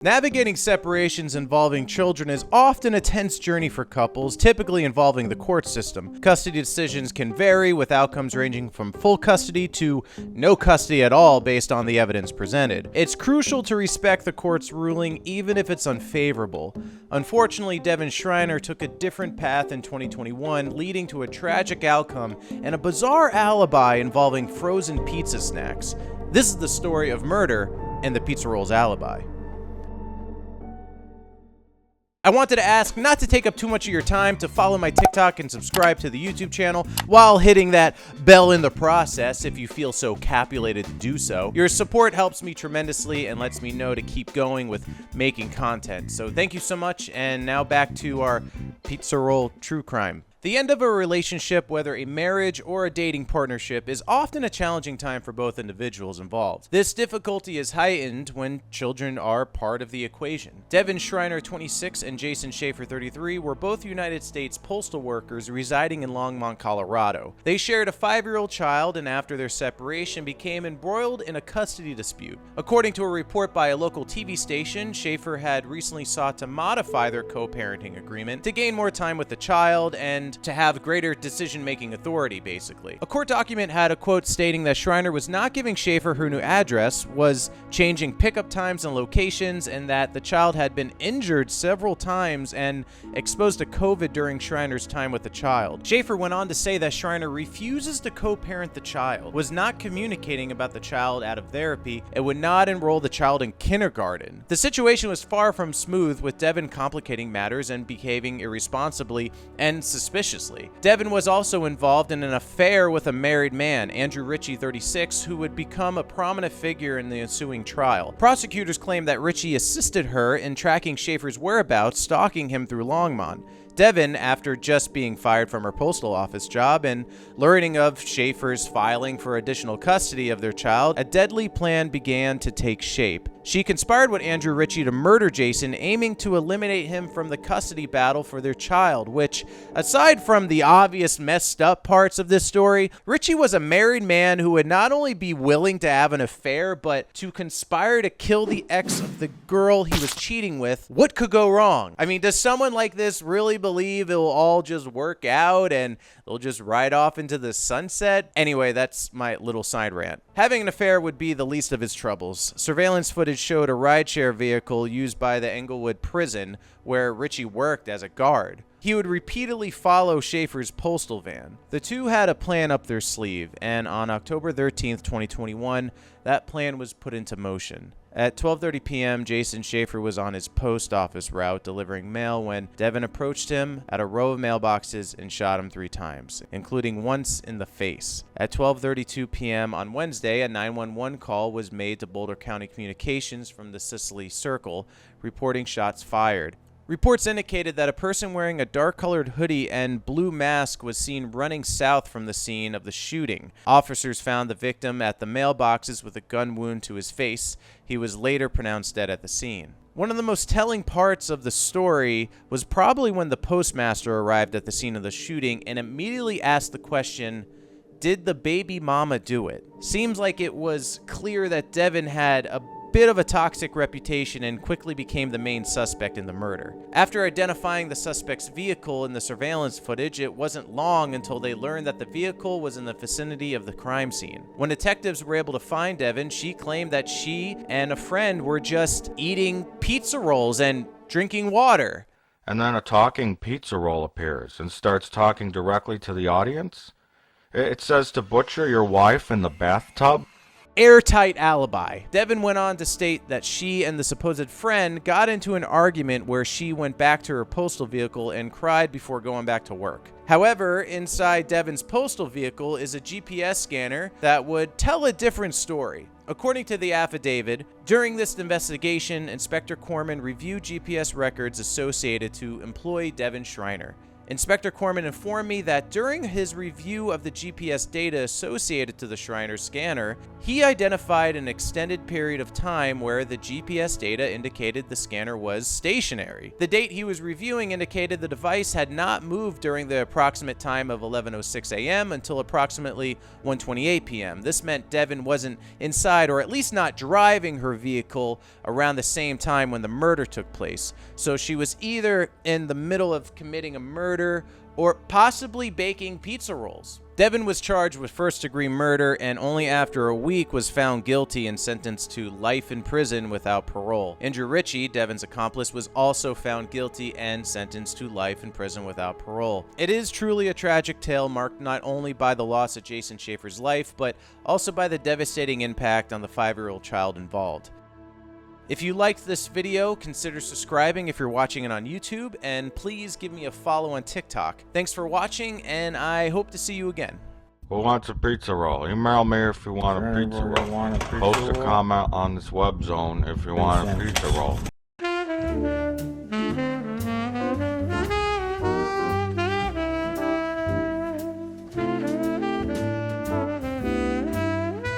Navigating separations involving children is often a tense journey for couples, typically involving the court system. Custody decisions can vary, with outcomes ranging from full custody to no custody at all based on the evidence presented. It's crucial to respect the court's ruling even if it's unfavorable. Unfortunately, Devin Schreiner took a different path in 2021, leading to a tragic outcome and a bizarre alibi involving frozen pizza snacks. This is the story of murder and the pizza roll's alibi. I wanted to ask not to take up too much of your time, to follow my TikTok and subscribe to the YouTube channel while hitting that bell in the process if you feel so capulated to do so. Your support helps me tremendously and lets me know to keep going with making content. So thank you so much, and now back to our pizza roll true crime. The end of a relationship, whether a marriage or a dating partnership, is often a challenging time for both individuals involved. This difficulty is heightened when children are part of the equation. Devin Schreiner, 26, and Jason Schaefer, 33, were both United States postal workers residing in Longmont, Colorado. They shared a 5-year-old child, and after their separation became embroiled in a custody dispute. According to a report by a local TV station, Schaefer had recently sought to modify their co-parenting agreement to gain more time with the child and to have greater decision-making authority, basically. A court document had a quote stating that Schreiner was not giving Schaefer her new address, was changing pickup times and locations, and that the child had been injured several times and exposed to COVID during Schreiner's time with the child. Schaefer went on to say that Schreiner refuses to co-parent the child, was not communicating about the child out of therapy, and would not enroll the child in kindergarten. The situation was far from smooth, with Devin complicating matters and behaving irresponsibly and suspiciously. Devin was also involved in an affair with a married man, Andrew Ritchie, 36, who would become a prominent figure in the ensuing trial. Prosecutors claimed that Ritchie assisted her in tracking Schaefer's whereabouts, stalking him through Longmont. Devin, after just being fired from her postal office job and learning of Schaefer's filing for additional custody of their child, a deadly plan began to take shape. She conspired with Andrew Ritchie to murder Jason, aiming to eliminate him from the custody battle for their child, which, aside from the obvious messed up parts of this story, Ritchie was a married man who would not only be willing to have an affair, but to conspire to kill the ex of the girl he was cheating with. What could go wrong? I mean, does someone like this really believe it'll all just work out and they'll just ride off into the sunset? Anyway, that's my little side rant. Having an affair would be the least of his troubles. Surveillance footage showed a rideshare vehicle used by the Englewood prison where Ritchie worked as a guard. He would repeatedly follow Schaefer's postal van. The two had a plan up their sleeve, and on October 13th, 2021, that plan was put into motion. At 12:30 p.m., Jason Schaefer was on his post office route delivering mail when Devin approached him at a row of mailboxes and shot him 3 times, including once in the face. At 12:32 p.m. on Wednesday, a 911 call was made to Boulder County Communications from the Sicily Circle, reporting shots fired. Reports indicated that a person wearing a dark-colored hoodie and blue mask was seen running south from the scene of the shooting. Officers found the victim at the mailboxes with a gun wound to his face. He was later pronounced dead at the scene. One of the most telling parts of the story was probably when the postmaster arrived at the scene of the shooting and immediately asked the question, "Did the baby mama do it?" Seems like it was clear that Devin had a bit of a toxic reputation and quickly became the main suspect in the murder. After identifying the suspect's vehicle in the surveillance footage, it wasn't long until they learned that the vehicle was in the vicinity of the crime scene. When detectives were able to find Devin, she claimed that she and a friend were just eating pizza rolls and drinking water. And then a talking pizza roll appears and starts talking directly to the audience? It says to butcher your wife in the bathtub? Airtight alibi. Devin went on to state that she and the supposed friend got into an argument where she went back to her postal vehicle and cried before going back to work. However, inside Devin's postal vehicle is a GPS scanner that would tell a different story. According to the affidavit, during this investigation, Inspector Corman reviewed GPS records associated to employee Devin Schreiner. Inspector Corman informed me that during his review of the GPS data associated to the Shriner scanner, he identified an extended period of time where the GPS data indicated the scanner was stationary. The date he was reviewing indicated the device had not moved during the approximate time of 11:06 a.m. until approximately 1:28 p.m. This meant Devin wasn't inside, or at least not driving her vehicle around the same time when the murder took place. So she was either in the middle of committing a murder or possibly baking pizza rolls. Devin was charged with first-degree murder and only after a week was found guilty and sentenced to life in prison without parole. Andrew Ritchie, Devin's accomplice, was also found guilty and sentenced to life in prison without parole. It is truly a tragic tale marked not only by the loss of Jason Schaefer's life, but also by the devastating impact on the 5-year-old child involved. If you liked this video, consider subscribing if you're watching it on YouTube, and please give me a follow on TikTok. Thanks for watching, and I hope to see you again. Who wants a pizza roll? Email me if you want a pizza roll. Post a comment on this web zone if you want a pizza roll.